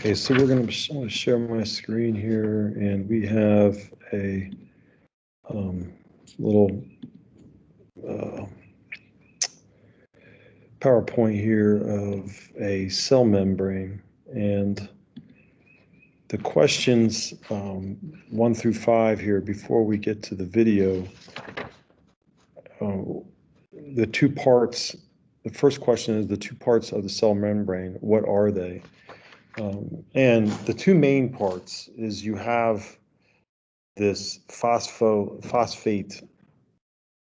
Okay, so I'm going to share my screen here, and we have a little PowerPoint here of a cell membrane, and the questions 1 through 5 here before we get to the video. The two parts. The first question is the two parts of the cell membrane. What are they? And the two main parts is you have this phosphate.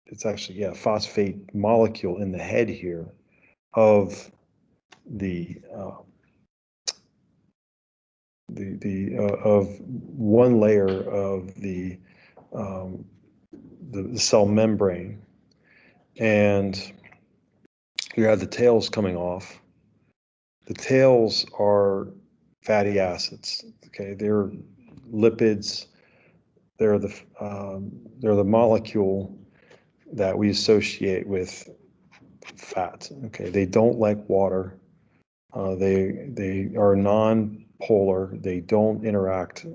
It's actually, phosphate molecule in the head here of the of one layer of the cell membrane, and you have the tails coming off. The tails are fatty acids. Okay, they're lipids. They're the molecule that we associate with fat. Okay, they don't like water. They are non-polar. They don't interact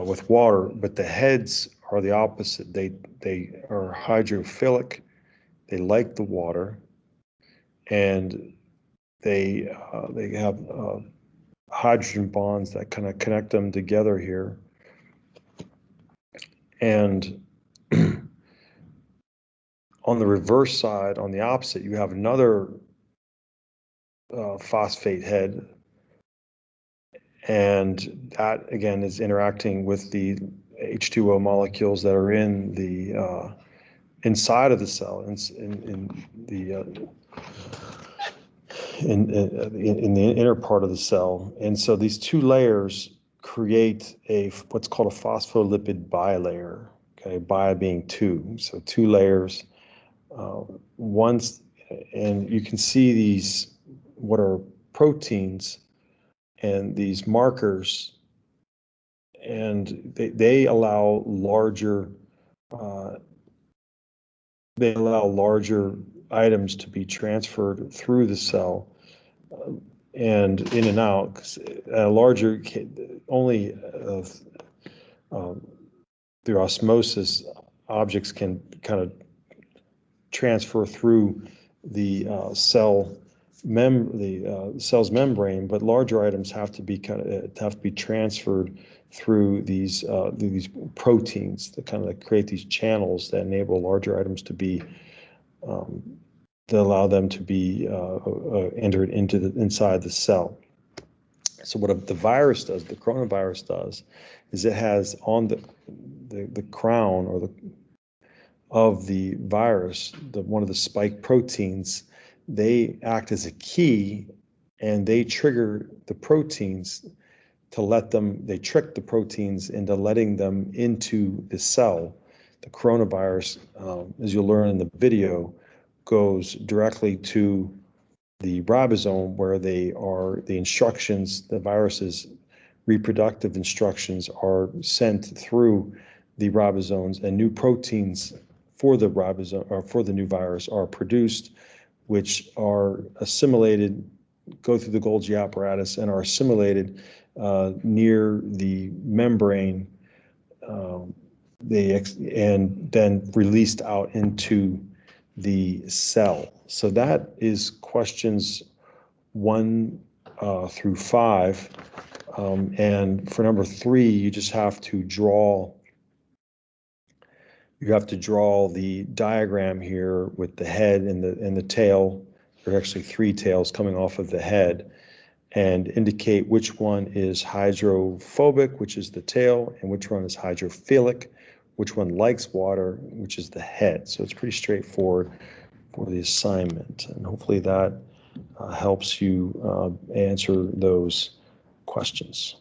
with water. But the heads are the opposite. They are hydrophilic. They like the water, and they have hydrogen bonds that kind of connect them together here. And on the reverse side, on the opposite, you have another phosphate head, and that again is interacting with the H2O molecules that are in the inside of the cell, in the inner part of the cell. And so these two layers create what's called a phospholipid bilayer. Okay, bi being two, so two layers. And you can see these, what are proteins, and these markers, and they allow larger items to be transferred through the cell and in and out. Larger only through osmosis, objects can kind of transfer through the cell's membrane, but larger items have to be transferred through these proteins that kind of create these channels that enable larger items to be that allow them to be entered into inside the cell. So what the virus does, the coronavirus does, is it has on the crown or of the virus, one of the spike proteins, they act as a key, and they trigger the proteins they trick the proteins into letting them into the cell. The coronavirus, as you'll learn in the video, goes directly to the ribosome, where the instructions, the virus's reproductive instructions, are sent through the ribosomes, and new proteins for the ribosome, or for the new virus, are produced, which are assimilated, go through the Golgi apparatus, and are assimilated near the membrane, and then released out into the cell. So that is questions 1 through 5. And for number 3, you just have to draw. You have to draw the diagram here with the head and the tail. There are actually 3 tails coming off of the head, and indicate which one is hydrophobic, which is the tail, and which one is hydrophilic, which one likes water, which is the head. So it's pretty straightforward for the assignment, and hopefully that helps you answer those questions.